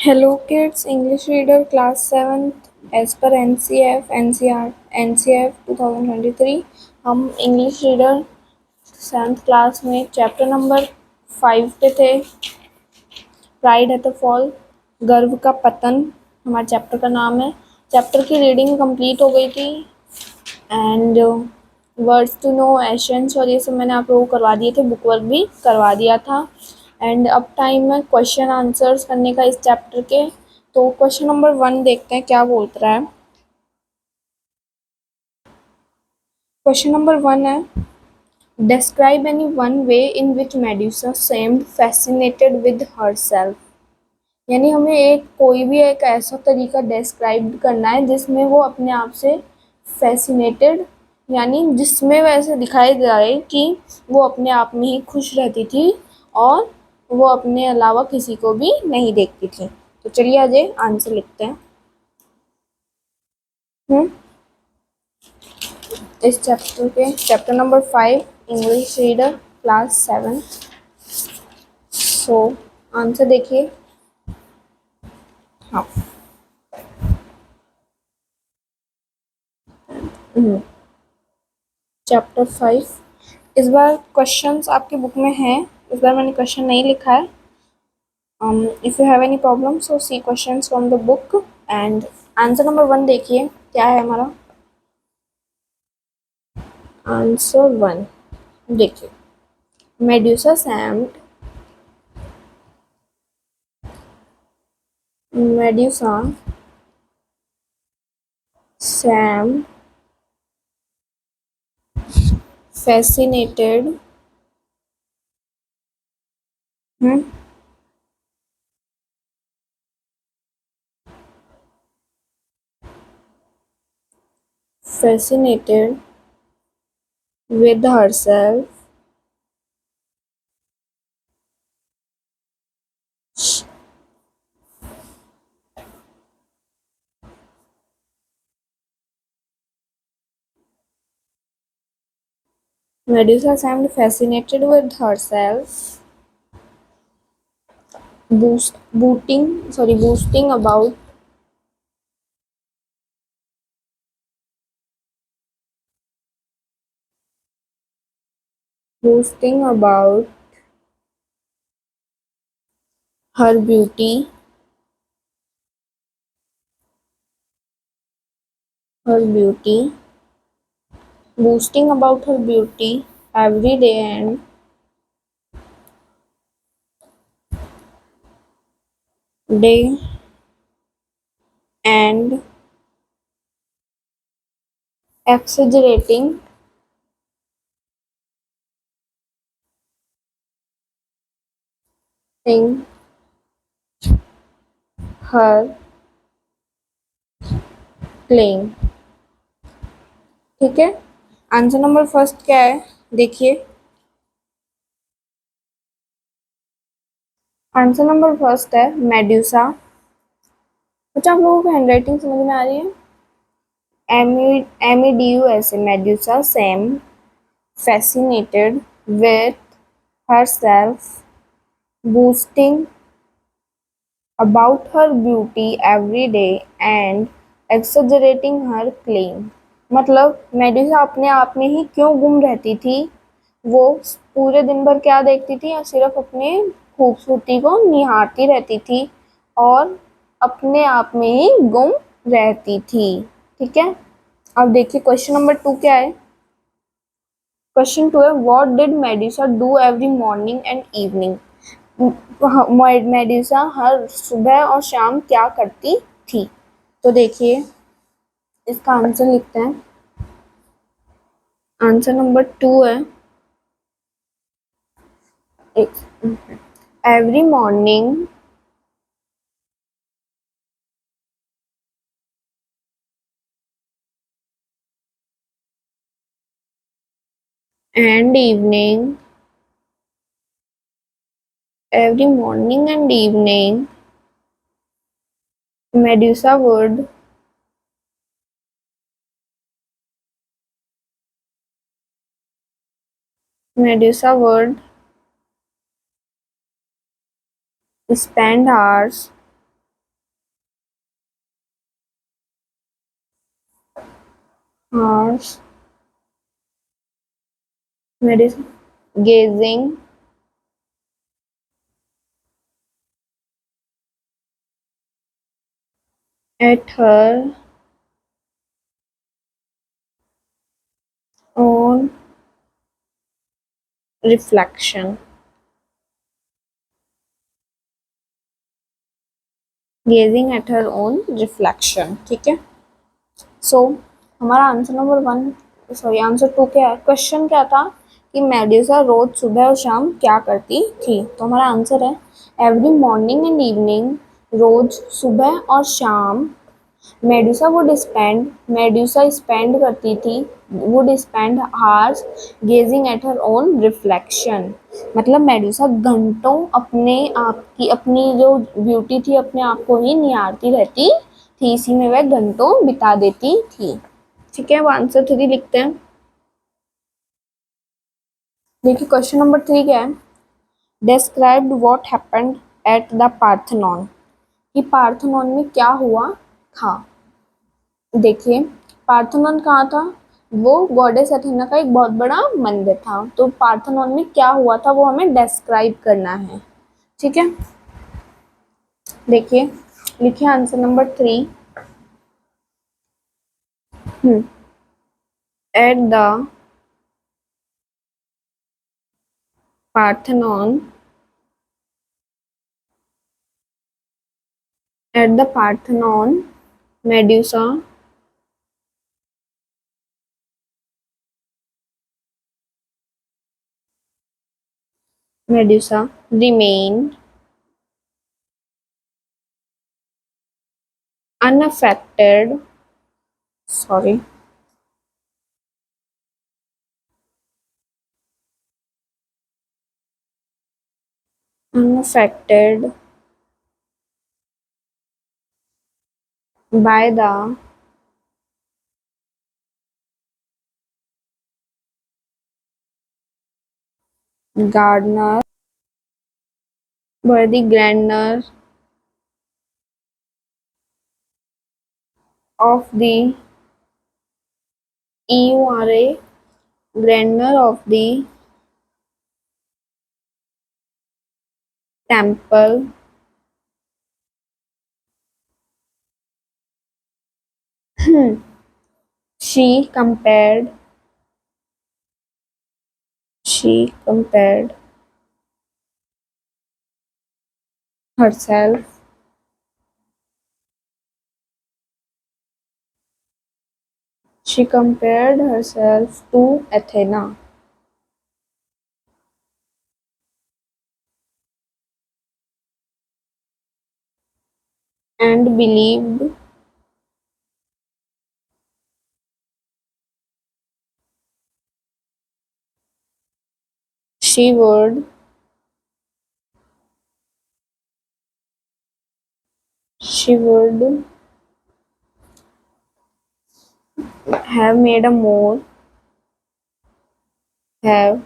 Hello kids, English reader class 7th as per NCF NCR NCF 2023 हम English reader 7th class में chapter number 5 पे थे। Pride at the fall, गर्व का पतन हमारे चैप्टर का नाम है। चैप्टर की रीडिंग कंप्लीट हो गई थी एंड वर्ड्स टू नो, एशंस और ये सब मैंने आप लोगों को करवा दिए थे, बुक वर्क भी करवा दिया था। एंड अब टाइम है क्वेश्चन आंसर्स करने का इस चैप्टर के। तो क्वेश्चन नंबर 1 देखते हैं क्या बोल रहा है। क्वेश्चन नंबर 1 है, describe any one way in which Medusa सेम्ड fascinated with herself. यानी हमें कोई भी एक ऐसा तरीका डिस्क्राइब करना है जिसमें वो अपने आप से फैसिनेटेड, यानी जिसमें वैसे दिखाई जाए कि वो अपने आप में ही खुश रहती थी और वो अपने अलावा किसी को भी नहीं देखती थी। तो चलिए आज आंसर लिखते हैं। इस चैप्टर के chapter number 5 English reader class 7। So answer देखिए। हाँ, चैप्टर 5। इस बार क्वेश्चंस आपकी बुक में हैं, इस बार मैंने क्वेश्चन नहीं लिखा है। If you have any problem so see questions from the book. And answer number 1 देखिए क्या है हमारा। आंसर 1 देखिए, Medusa seemed, Medusa seem fascinated fascinated with herself Medusa seemed fascinated with herself, boasting about her beauty, her beauty, boasting about her beauty every day and exaggerating in her claim। ठीक है, answer number first क्या है देखिए। Answer number first है medusa. अच्छा, आप लोगों को हैंडराइटिंग समझ में आ रही है? MEDUSA, medusa same fascinated with herself, boasting about her beauty every day and exaggerating her claim। मतलब मेडुसा अपने आप में ही क्यों गुम रहती थी, वो पूरे दिन भर क्या देखती थी, सिर्फ अपने खूबसूरती को निहारती रहती थी और अपने आप में ही गुम रहती थी। ठीक है, अब देखिए क्वेश्चन नंबर 2 क्या है। क्वेश्चन 2 है, what did Medusa do every morning and evening. Medusa हर सुबह और शाम क्या करती थी। तो देखिए इसका आंसर लिखते हैं। आंसर नंबर 2 है, every morning and evening, every morning and evening Medusa would Medusa would spend hours hours medicine gazing at her own reflection, gazing at her own reflection। ठीक है। सो हमारा answer number one, sorry answer two क्या है, question क्या था कि Medusa रोज सुबह और शाम क्या करती थी। तो हमारा आंसर है एवरी मॉर्निंग एंड इवनिंग, रोज सुबह और शाम मेडुसा स्पेंड करती थी, would spend hours gazing at her own reflection. मतलब मेडुसा घंटों अपने आप की, अपनी जो ब्यूटी थी अपने आप को ही निहारती रहती थी, इसी में वह घंटों बिता देती थी। ठीक है, वो आंसर थ्री लिखते हैं। देखिए क्वेश्चन नंबर थ्री क्या है, describe what happened at the Parthenon, कि पार्थेनॉन में क्या हुआ था। देखिए पार्थेनॉन कहाँ था, वो गॉडेस अथेना का एक बहुत बड़ा मंदिर था। तो पार्थेनॉन में क्या हुआ था वो हमें डिस्क्राइब करना है। ठीक है, देखिए लिखिए answer number three. Eight the Parthenon, eight the Parthenon Medusa remained unaffected, sorry, unaffected by the gardener, by the grandeur of the EURA, grandeur of the temple, she compared she compared herself she compared herself to Athena and believed she would she would have made a more have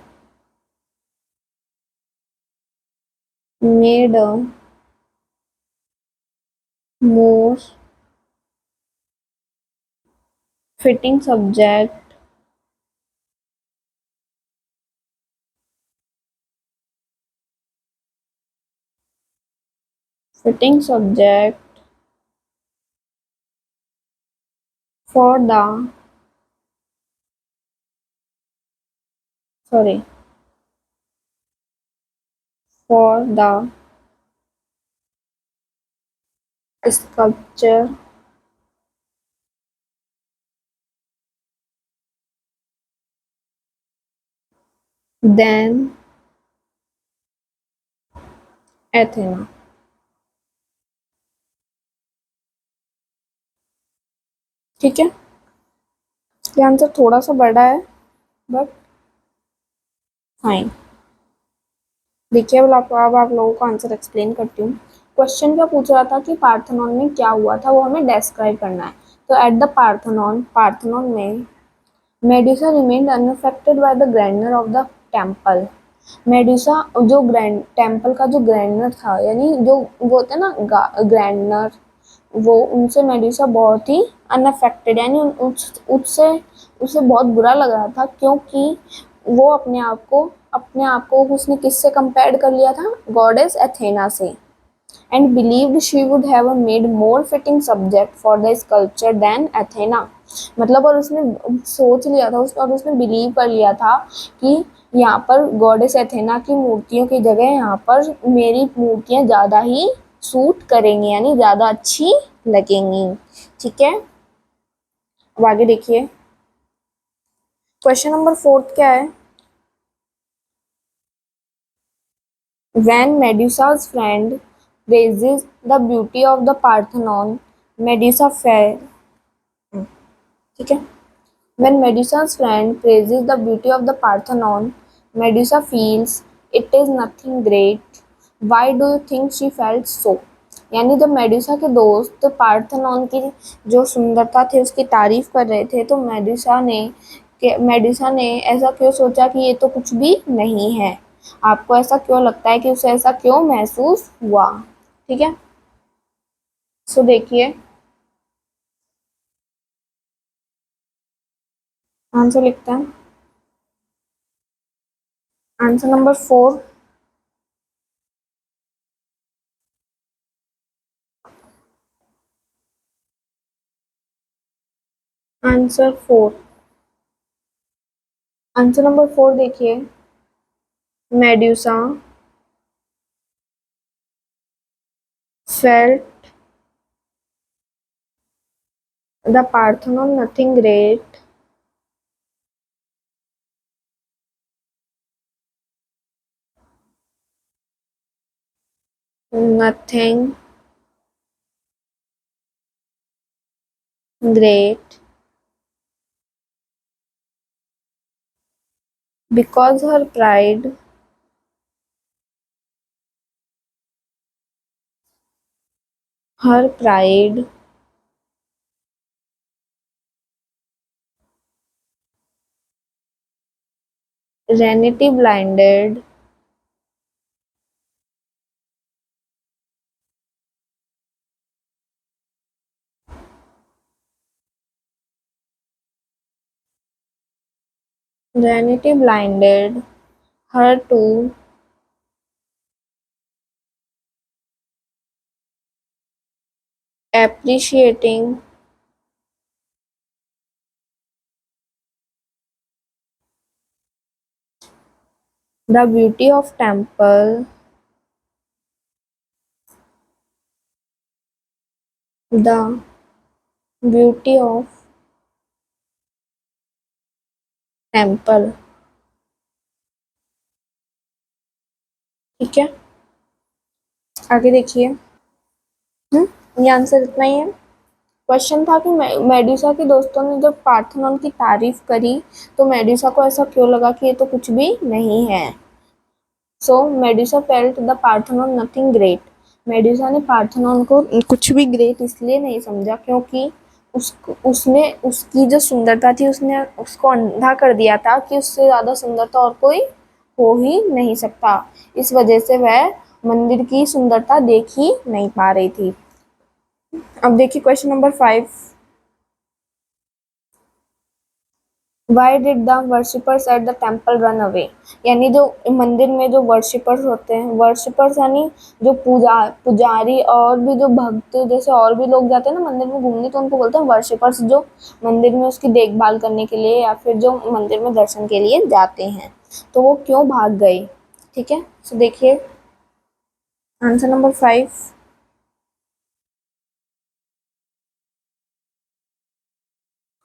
made a more fitting subject fitting subject for the sorry for the sculpture than Athena। ठीक है, ये answer थोड़ा सा बड़ा है but fine. देखिए अब आप लोगों को आंसर एक्सप्लेन करती हूँ। क्वेश्चन क्या पूछ रहा था कि पार्थेनॉन में क्या हुआ था, वो हमें डिस्क्राइब करना है। तो एट द पार्थेनॉन, पार्थेनॉन में Medusa remained unaffected by the grandeur of the temple. Medusa जो ग्रैंड टेम्पल का जो ग्रैंडर था, यानी जो वो होता है ना ग्रैंडर, वो उनसे मेडुसा बहुत ही अनअफेक्टेड, यानी उससे उसे बहुत बुरा लग रहा था, क्योंकि वो अपने आप को उसने किससे कंपेयर कर लिया था, गॉडेस एथेना से, and believed she would have a made more fitting subject for the sculpture than Athena। मतलब और उसने सोच लिया था और उसने बिलीव कर लिया था कि यहाँ पर गॉडेस एथेना की मूर्तियों की जगह यहाँ पर मेरी मूर्तियाँ ज़्यादा ही सूट करेंगी, यानी ज़्यादा अच्छी लगेंगी। ठीक है, अब आगे देखिए, क्वेश्चन नंबर 4 क्या है। When Medusa's friend praises the beauty of the Parthenon, Medusa fell। ठीक है, when Medusa's friend praises the beauty of the Parthenon, Medusa feels it is nothing great। Why do you think she felt so? यानी जब Medusa के दोस्त Parthenon की जो सुंदरता थी उसकी तारीफ कर रहे थे, तो मेडुसा ने ऐसा क्यों सोचा कि ये तो कुछ भी नहीं है। आपको ऐसा क्यों लगता है कि उसे ऐसा क्यों महसूस हुआ। ठीक है, सो देखिए, आंसर लिखते हैं। Answer number 4। Answer 4। Answer number 4 देखिए, Medusa felt the Parthenon nothing great nothing great because her pride vanity blinded vanity blinded her to appreciating the beauty of the beauty of temple। ठीक है, आगे देखिए। ये answer इतना ही है। Question था कि मेडुसा के दोस्तों ने जब पार्थेनॉन की तारीफ करी, तो मेडुसा को ऐसा क्यों लगा कि ये तो कुछ भी नहीं है। So Medusa felt the Parthenon nothing great. Medusa ने पार्थेनॉन को कुछ भी ग्रेट इसलिए नहीं समझा क्योंकि उसने उसकी जो सुंदरता थी उसने उसको अंधा कर दिया था कि उससे ज़्यादा सुंदरता और कोई हो ही नहीं सकता। इस वजह से वह मंदिर की सुंदरता देख ही नहीं पा रही थी। अब देखिए question number 5। Why did the worshippers at the temple run away. यानी जो मंदिर में जो वर्शिपर्स होते हैं, वर्शिपर्स यानी जो पुजारी और भी जो भक्त जैसे और भी लोग जाते हैं ना मंदिर में घूमने, तो उनको बोलते हैं वर्शिपर्स, जो मंदिर में उसकी देखभाल करने के लिए या फिर जो मंदिर में दर्शन के लिए जाते हैं। तो वो क्यों भाग गए। ठीक है, तो देखिए आंसर नंबर 5।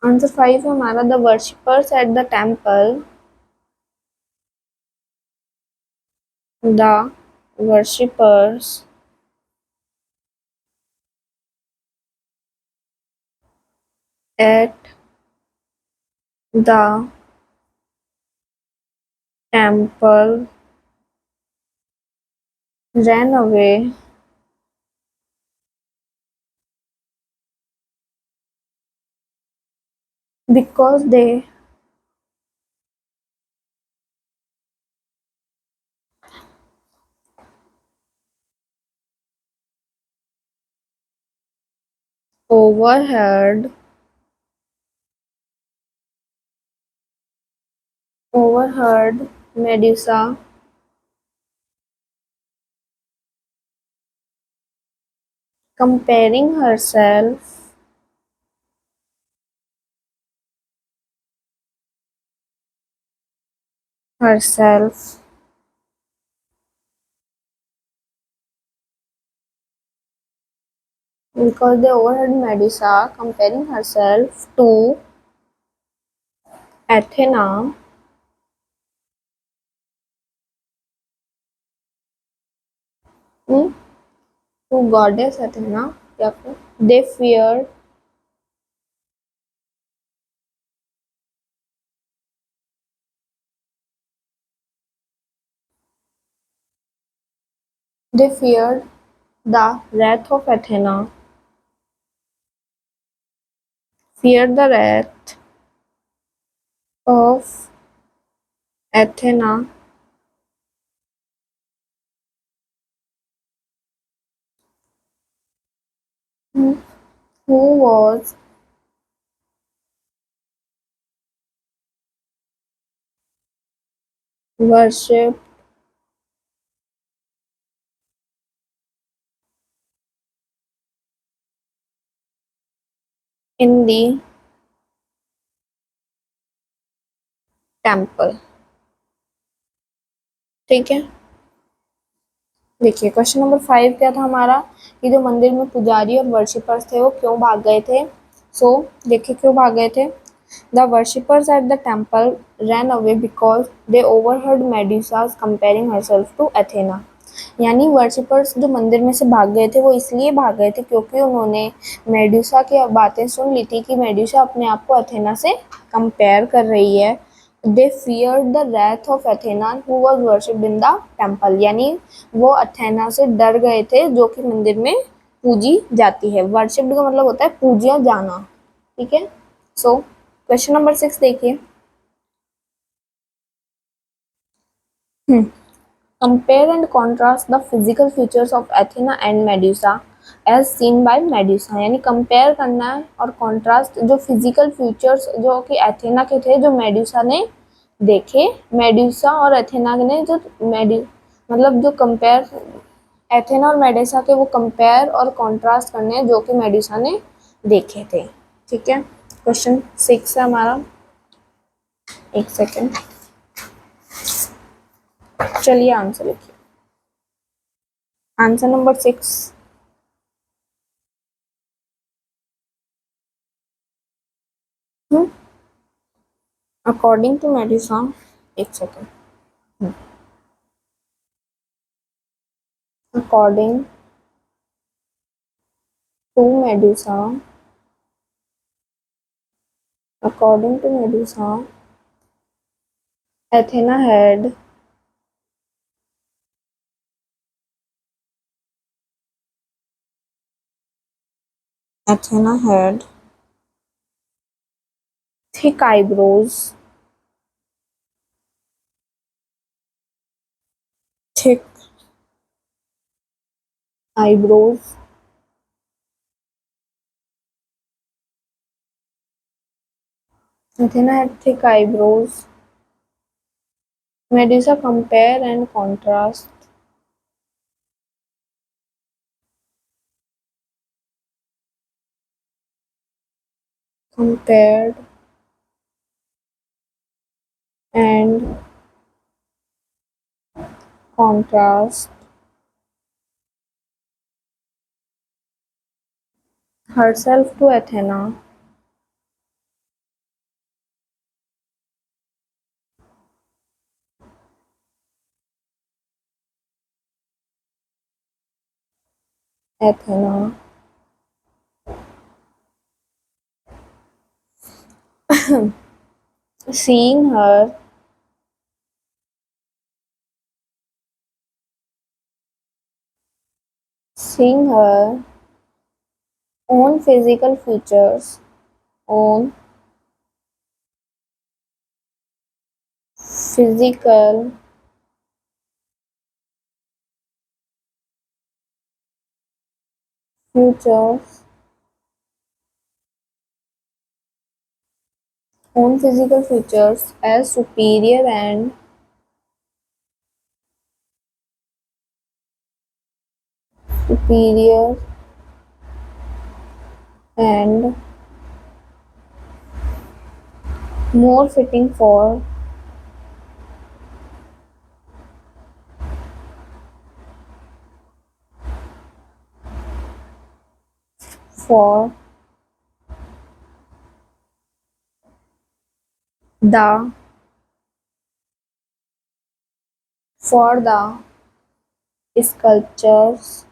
आंसर 5 है हमारा, the worshippers at the temple the worshippers at the temple ran away because they overheard overheard Medusa comparing herself because they overheard Medusa comparing herself to Athena, hmm, to goddess Athena, या फिर they feared the wrath of Athena, feared the wrath of Athena, hmm, who was worshipped in the temple. ठीक है, देखिए question number 5 क्या था हमारा कि जो मंदिर में पुजारी और वर्शिपर्स थे वो क्यों भाग गए थे। देखिए क्यों भाग गए थे। The worshippers at the temple ran away because they overheard Medusa's comparing herself to Athena. यानी वर्शिपर्स जो मंदिर में से भाग गए थे वो इसलिए भाग गए थे क्योंकि उन्होंने मेडुसा की बातें सुन ली थी कि मेडुसा अपने आप को अथेना से कंपेयर कर रही है। They feared the wrath of Athena who was worshipped in the temple. यानी वो अथेना से डर गए थे जो कि मंदिर में पूजी जाती है। वर्शिप्ड का मतलब होता है पूजिया जाना। ठीक है, सो क्वेश्चन नंबर 6 देखिए। Compare and contrast the physical features of Athena and Medusa as seen by Medusa। यानी कंपेयर करना है और कॉन्ट्रास्ट जो फिजिकल फीचर्स जो कि एथेना के थे जो मेडुसा ने देखे। मेडुसा और एथेना ने जो मतलब जो कंपेयर एथेना और मेडुसा के वो कंपेयर और कॉन्ट्रास्ट करने हैं जो कि मेडुसा ने देखे थे। ठीक है, क्वेश्चन 6 है हमारा। एक सेकेंड, चलिए आंसर लिखिए। Answer number 6, according to Medusa, एक second, according to Medusa, according to Medusa Athena had Athena had thick eyebrows, thick eyebrows, Athena had thick eyebrows. Medusa compare and contrast, compared and contrast herself to Athena, Athena, seeing her seeing her own physical features, own physical features own physical features as superior and more fitting for the sculptures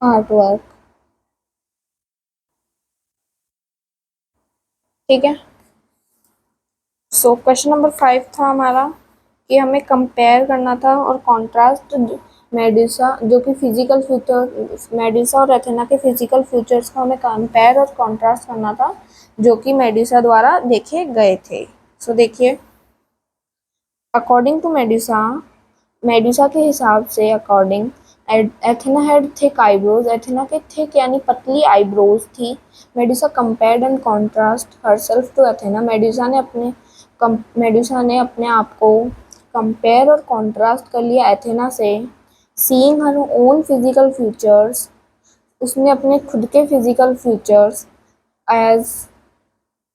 artwork। ठीक है। So question number 5 था हमारा कि हमें compare करना था और contrast Medusa जो कि फिजिकल फीचर मेडुसा और एथेना के फिजिकल फीचर्स को हमें कंपेयर और कॉन्ट्रास्ट करना था जो कि मेडुसा द्वारा देखे गए थे। सो देखिए, अकॉर्डिंग टू मेडुसा के हिसाब से according Athena had thick eyebrows, Athena के थिक यानी पतली आईब्रोज थी। Medusa compared and contrast herself to Athena, Medusa ने अपने आप को कंपेयर और कॉन्ट्रास्ट कर लिया एथेना से। Seeing her own physical features, उसने अपने खुद के physical features as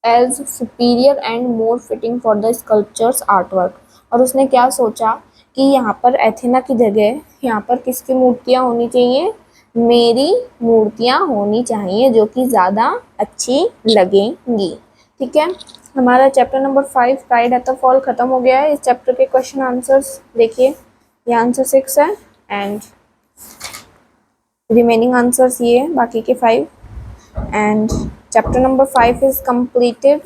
as superior and more fitting for the sculptures artwork. और उसने क्या सोचा कि यहाँ पर एथेना की जगह यहाँ पर किसकी मूर्तियाँ होनी चाहिए, मेरी मूर्तियाँ होनी चाहिए जो कि ज़्यादा अच्छी लगेंगी। ठीक है, हमारा chapter number 5 pride at the fall खत्म हो गया है। इस चैप्टर के क्वेश्चन आंसर्स देखिए, ये आंसर 6 है एंड रिमेनिंग आंसर्स ये है, बाकी के 5। And chapter number 5 is completed.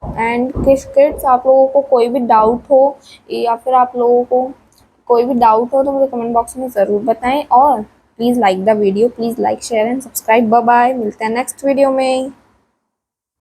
And kids आप लोगों को कोई भी डाउट हो या फिर आप लोगों को कोई भी डाउट हो तो मुझे कमेंट बॉक्स में ज़रूर बताएं और please like the video, please like share and subscribe. Bye bye, मिलते हैं नेक्स्ट वीडियो में।